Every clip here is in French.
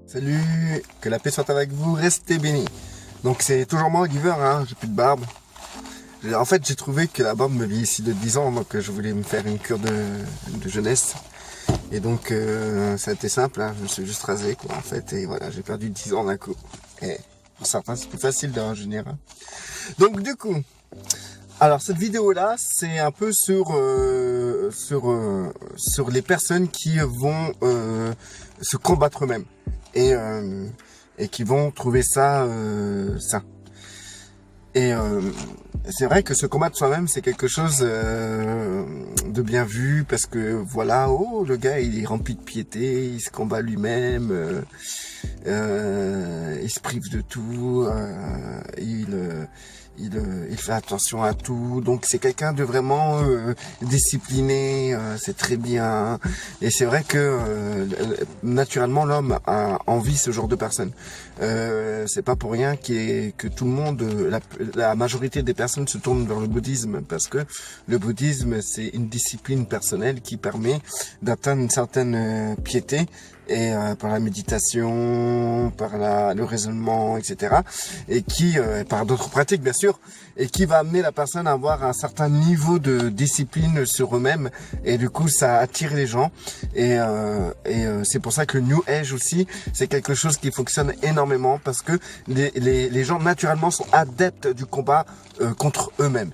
Salut, que la paix soit avec vous, restez bénis. Donc c'est toujours moi, Giver, hein, j'ai plus de barbe. En fait, j'ai trouvé que la barbe me vieillit de 10 ans, donc je voulais me faire une cure de jeunesse. Et donc ça a été simple, hein, je me suis juste rasé, quoi, en fait, et voilà, j'ai perdu 10 ans d'un coup. Et pour certains, c'est plus facile de rajeunir. Hein. Donc du coup, alors cette vidéo-là, c'est un peu sur les personnes qui vont se combattre eux-mêmes. Et qui vont trouver ça sain. Et c'est vrai que se combattre soi-même, c'est quelque chose de bien vu, parce que voilà, oh, le gars, il est rempli de piété, il se combat lui-même, il se prive de tout, il fait attention à tout, donc c'est quelqu'un de vraiment discipliné, c'est très bien, et c'est vrai que naturellement l'homme a envie ce genre de personnes. C'est pas pour rien que tout le monde, la majorité des personnes se tournent vers le bouddhisme, parce que le bouddhisme, c'est une discipline personnelle qui permet d'atteindre une certaine piété, et par la méditation, par le raisonnement, etc. Et qui, par d'autres pratiques bien sûr, et qui va amener la personne à avoir un certain niveau de discipline sur eux-mêmes, et du coup ça attire les gens, et c'est pour ça que le New Age aussi, c'est quelque chose qui fonctionne énormément, parce que les gens naturellement sont adeptes du combat contre eux-mêmes.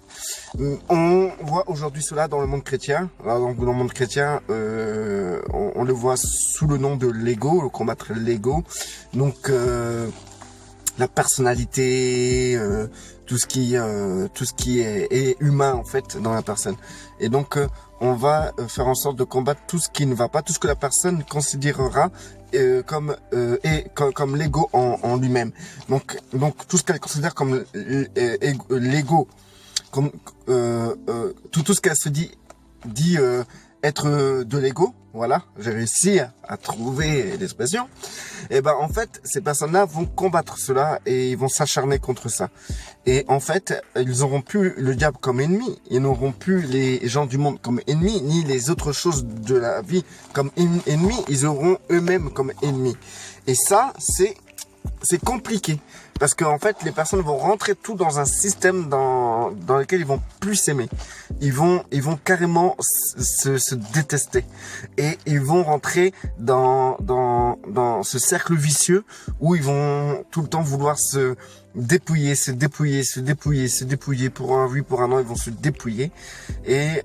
On voit aujourd'hui cela dans le monde chrétien. Alors, donc, dans le monde chrétien, on le voit sous le nom de l'ego, combattre l'ego. Donc la personnalité, tout ce qui est humain en fait dans la personne. Et donc on va faire en sorte de combattre tout ce qui ne va pas, tout ce que la personne considérera comme l'ego en lui-même. Donc tout ce qu'elle considère comme l'ego, comme tout ce qu'elle se dit être de l'ego, voilà, j'ai réussi à trouver l'expression. Et ben en fait, ces personnes-là vont combattre cela et ils vont s'acharner contre ça. Et en fait, ils n'auront plus le diable comme ennemi, ils n'auront plus les gens du monde comme ennemis, ni les autres choses de la vie comme ennemis, ils auront eux-mêmes comme ennemis. Et ça, c'est compliqué, parce qu'en fait les personnes vont rentrer tout dans un système dans lequel ils vont plus s'aimer, ils vont carrément se détester, et ils vont rentrer dans ce cercle vicieux où ils vont tout le temps vouloir se dépouiller pour un oui, pour un non, ils vont se dépouiller, et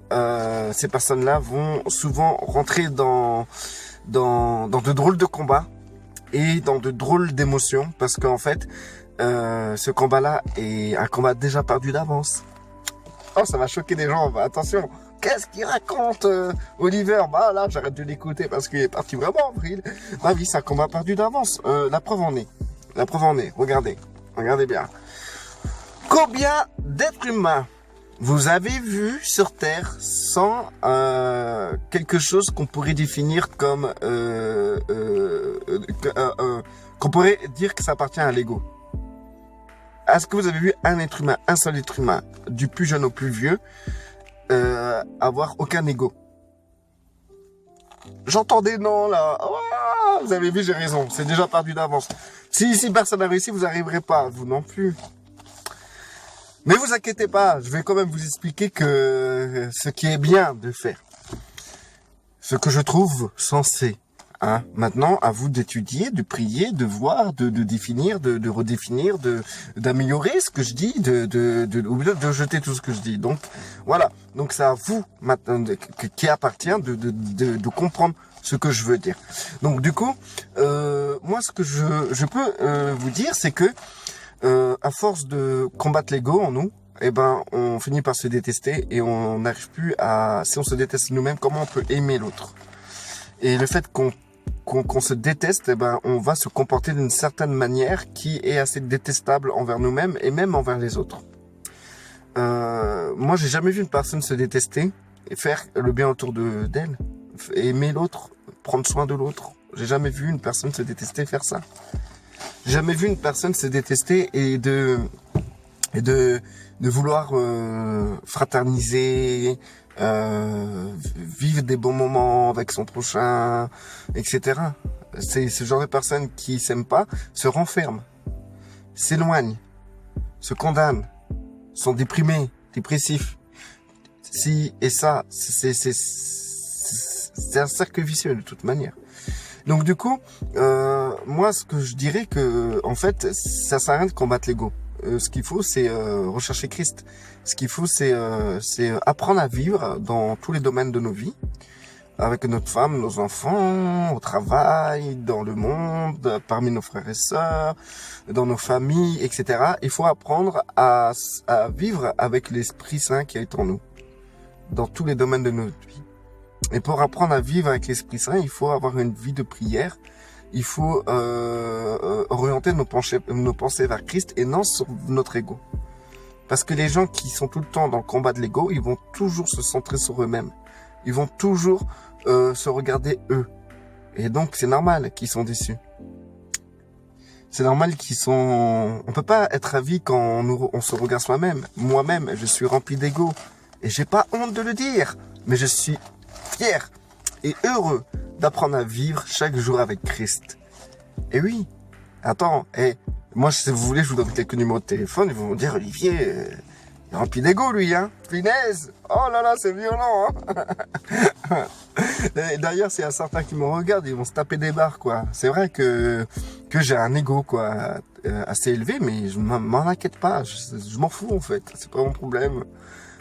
ces personnes là vont souvent rentrer dans de drôles de combats et dans de drôles d'émotions, parce qu'en fait, ce combat-là est un combat déjà perdu d'avance. Oh, ça va choquer des gens, bah, attention. Qu'est-ce qu'il raconte, Oliver? Bah là, j'arrête de l'écouter parce qu'il est parti vraiment en vrille. Bah oui, c'est un combat perdu d'avance. La preuve en est. Regardez bien. Combien d'êtres humains vous avez vu sur Terre sans quelque chose qu'on pourrait définir comme qu'on pourrait dire que ça appartient à l'ego? Est-ce que vous avez vu un être humain, un seul être humain, du plus jeune au plus vieux, avoir aucun ego? J'entends des noms là. Oh, vous avez vu, j'ai raison. C'est déjà perdu d'avance. Si personne n'a réussi, vous n'arriverez pas. Vous non plus. Mais vous inquiétez pas, je vais quand même vous expliquer que ce qui est bien de faire, ce que je trouve sensé. Hein. Maintenant, à vous d'étudier, de prier, de voir, de définir, de redéfinir, d'améliorer ce que je dis, de jeter tout ce que je dis. Donc voilà, donc c'est à vous maintenant qui appartient de comprendre ce que je veux dire. Donc du coup, moi ce que je peux vous dire, c'est que à force de combattre l'ego en nous, eh ben, on finit par se détester, et on n'arrive plus à, si on se déteste nous-mêmes, comment on peut aimer l'autre? Et le fait qu'on se déteste, eh ben, on va se comporter d'une certaine manière qui est assez détestable envers nous-mêmes et même envers les autres. Moi, j'ai jamais vu une personne se détester et faire le bien autour d'elle, aimer l'autre, prendre soin de l'autre. J'ai jamais vu une personne se détester faire ça. J'ai jamais vu une personne se détester et et de vouloir fraterniser, vivre des bons moments avec son prochain, etc. C'est ce genre de personnes qui s'aiment pas, se renferment, s'éloignent, se condamnent, sont déprimés, dépressifs. Si et ça, c'est un cercle vicieux de toute manière. Donc du coup, moi ce que je dirais que en fait, ça sert à rien de combattre l'ego. Ce qu'il faut, c'est rechercher Christ. Ce qu'il faut, c'est apprendre à vivre dans tous les domaines de nos vies, avec notre femme, nos enfants, au travail, dans le monde, parmi nos frères et sœurs, dans nos familles, etc. Il faut apprendre à vivre avec l'Esprit Saint qui est en nous, dans tous les domaines de notre vie. Et pour apprendre à vivre avec l'Esprit Saint, il faut avoir une vie de prière. Il faut orienter nos pensées vers Christ et non sur notre ego. Parce que les gens qui sont tout le temps dans le combat de l'ego, ils vont toujours se centrer sur eux-mêmes. Ils vont toujours se regarder eux. Et donc c'est normal qu'ils sont déçus. C'est normal qu'ils sont... On peut pas être ravi quand on se regarde soi-même. Moi-même, je suis rempli d'ego. Et j'ai pas honte de le dire. Mais je suis fier et heureux d'apprendre à vivre chaque jour avec Christ. Et oui, attends, moi si vous voulez, je vous donne quelques numéros de téléphone, ils vont me dire, Olivier, il est rempli d'ego lui, hein, punaise, oh là là, c'est violent, hein. D'ailleurs, s'il y a certains qui me regardent, ils vont se taper des barres, quoi. C'est vrai que j'ai un ego, quoi, assez élevé, mais je m'en inquiète pas, je m'en fous en fait, c'est pas mon problème.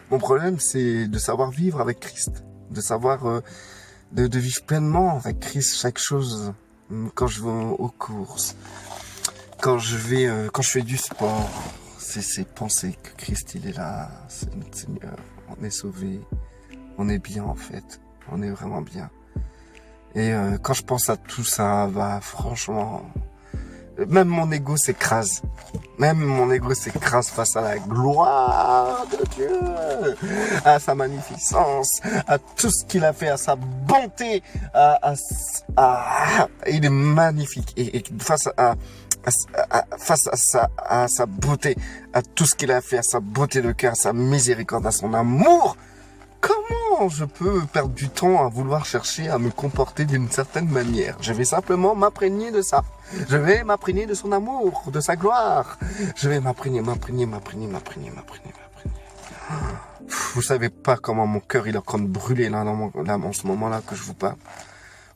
Mon problème, c'est de savoir vivre avec Christ, de savoir... De vivre pleinement avec Christ chaque chose, quand je vais aux courses, quand je fais du sport, c'est penser que Christ il est là, c'est notre Seigneur, on est sauvé, on est bien en fait, on est vraiment bien. Et quand je pense à tout ça, bah franchement, même mon ego s'écrase. Même mon ego s'écrase face à la gloire de Dieu, à sa magnificence, à tout ce qu'il a fait, à sa bonté, il est magnifique. Et face à sa beauté, à tout ce qu'il a fait, à sa beauté de cœur, à sa miséricorde, à son amour, comment je peux perdre du temps à vouloir chercher à me comporter d'une certaine manière? Je vais simplement m'imprégner de ça. Je vais m'imprégner de son amour, de sa gloire. Je vais m'imprégner. Vous savez pas comment mon cœur il est en train de brûler là en ce moment-là que je vous parle.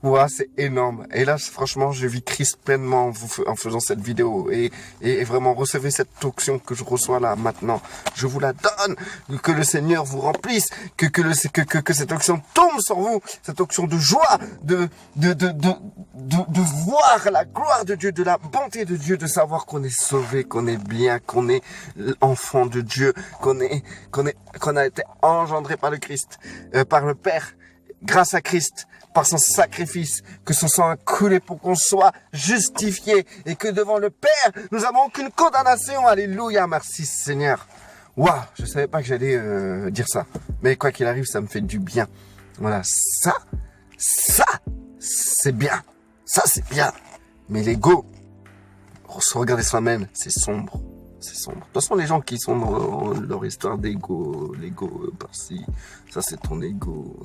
Ouais, c'est énorme. Et là, franchement, je vis Christ pleinement en faisant cette vidéo. Et vraiment, recevez cette onction que je reçois là, maintenant. Je vous la donne. Que le Seigneur vous remplisse. Que cette onction tombe sur vous. Cette onction de joie. De voir la gloire de Dieu, de la bonté de Dieu, de savoir qu'on est sauvé, qu'on est bien, qu'on est enfant de Dieu, qu'on a été engendré par le Christ, par le Père, grâce à Christ. Par son sacrifice, que son sang a coulé pour qu'on soit justifié et que devant le Père, nous n'avons aucune condamnation. Alléluia, merci Seigneur. Waouh, je savais pas que j'allais dire ça. Mais quoi qu'il arrive, ça me fait du bien. Voilà, ça, c'est bien. Ça, c'est bien. Mais l'ego, se regarder soi-même, c'est sombre. C'est sombre. De toute façon, les gens qui sont dans leur histoire d'ego, l'ego par-ci, ça c'est ton ego.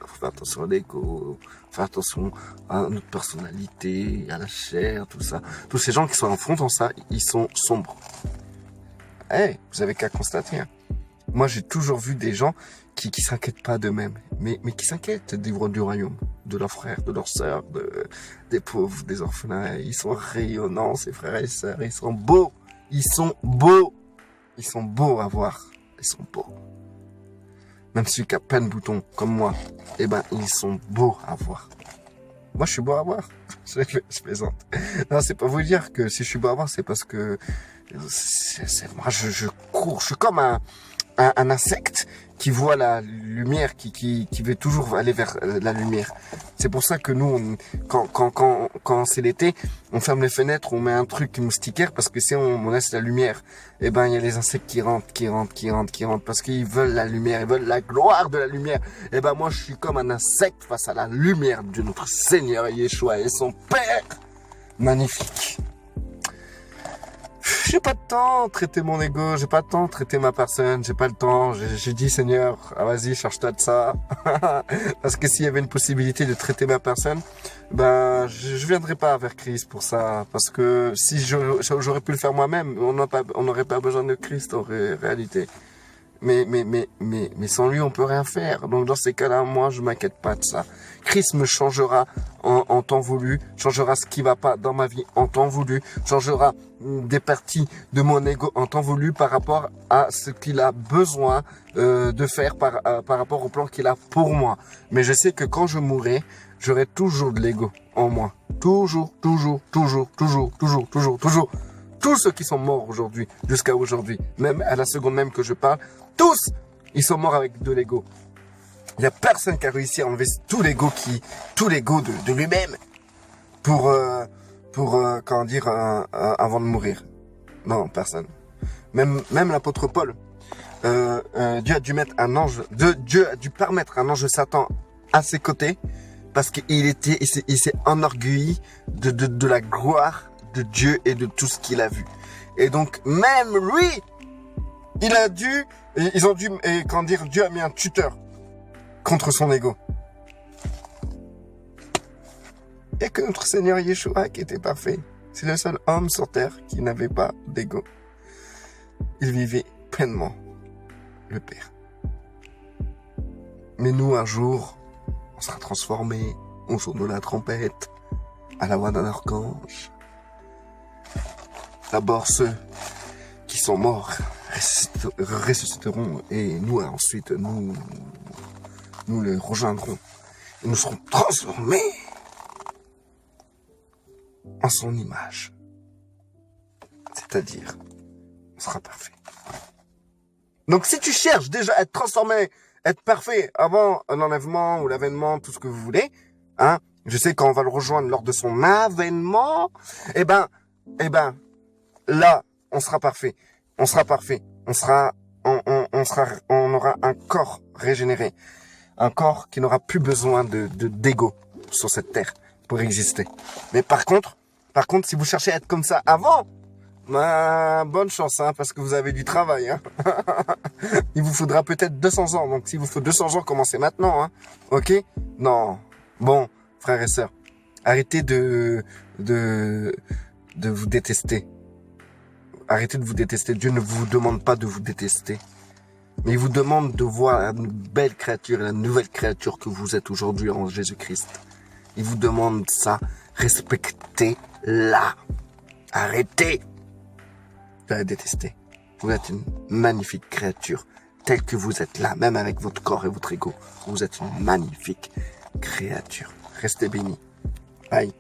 Faut faire attention à l'ego, faire attention à notre personnalité, à la chair, tout ça. Tous ces gens qui sont en fond dans ça, ils sont sombres. Vous avez qu'à constater. Hein. Moi, j'ai toujours vu des gens qui s'inquiètent pas d'eux-mêmes, mais qui s'inquiètent du royaume, de leurs frères, de leurs sœurs, des pauvres, des orphelins. Ils sont rayonnants, ces frères et sœurs, ils sont beaux. Ils sont beaux. Ils sont beaux à voir. Ils sont beaux. Même celui qui a plein de boutons, comme moi, ils sont beaux à voir. Moi, je suis beau à voir. Je plaisante. Non, c'est pas vous dire que si je suis beau à voir, c'est parce que moi, je cours. Je suis comme un insecte qui voit la lumière, qui veut toujours aller vers la lumière. C'est pour ça que nous, quand c'est l'été, on ferme les fenêtres, on met un truc moustiquaire, parce que si on laisse la lumière, il y a les insectes qui rentrent, parce qu'ils veulent la lumière, ils veulent la gloire de la lumière. Moi, je suis comme un insecte face à la lumière de notre Seigneur Yeshua et son Père. Magnifique. j'ai pas de temps de traiter mon ego, j'ai pas de temps de traiter ma personne, j'ai pas le temps. J'ai dit, Seigneur, vas-y, charge-toi de ça. Parce que s'il y avait une possibilité de traiter ma personne, ben, je viendrais pas vers Christ pour ça. Parce que si j'aurais pu le faire moi-même, on n'aurait pas besoin de Christ en réalité. Mais sans lui, on peut rien faire. Donc, dans ces cas-là, moi, je m'inquiète pas de ça. Christ me changera en temps voulu, changera ce qui va pas dans ma vie en temps voulu, changera des parties de mon ego en temps voulu par rapport à ce qu'il a besoin de faire par rapport au plan qu'il a pour moi. Mais je sais que quand je mourrai, j'aurai toujours de l'ego en moi. Toujours. Tous ceux qui sont morts aujourd'hui, jusqu'à aujourd'hui, même à la seconde même que je parle, tous, ils sont morts avec de l'ego. Il n'y a personne qui a réussi à enlever tout l'ego de lui-même pour comment dire, avant de mourir. Non, personne. Même l'apôtre Paul, Dieu a dû mettre un ange, Dieu a dû permettre un ange de Satan à ses côtés parce qu'il s'est enorgueilli de la gloire de Dieu et de tout ce qu'il a vu. Et donc, même lui, Dieu a mis un tuteur contre son ego. Et que notre Seigneur Yeshua, qui était parfait, c'est le seul homme sur terre qui n'avait pas d'ego. Il vivait pleinement le Père. Mais nous, un jour, on sera transformés au jour de la trompette, à la voix d'un archange. D'abord, ceux qui sont morts ressusciteront et nous, ensuite, nous les rejoindrons. Et nous serons transformés en son image. C'est-à-dire, on sera parfait. Donc, si tu cherches déjà à être transformé, être parfait avant l'enlèvement ou l'avènement, tout ce que vous voulez, hein, je sais qu'on va le rejoindre lors de son avènement, eh ben, là, on sera parfait. On aura un corps régénéré. Un corps qui n'aura plus besoin d'ego sur cette terre pour exister. Mais par contre, si vous cherchez à être comme ça avant, bonne chance, hein, parce que vous avez du travail, hein. Il vous faudra peut-être 200 ans. Donc, s'il vous faut 200 ans, commencez maintenant, hein. Ok? Non. Bon, frères et sœurs, arrêtez de vous détester. Arrêtez de vous détester. Dieu ne vous demande pas de vous détester. Mais il vous demande de voir la belle créature, la nouvelle créature que vous êtes aujourd'hui en Jésus-Christ. Il vous demande ça. Respectez-la. Arrêtez de la détester. Vous êtes une magnifique créature. Telle que vous êtes là, même avec votre corps et votre ego. Vous êtes une magnifique créature. Restez bénis. Bye.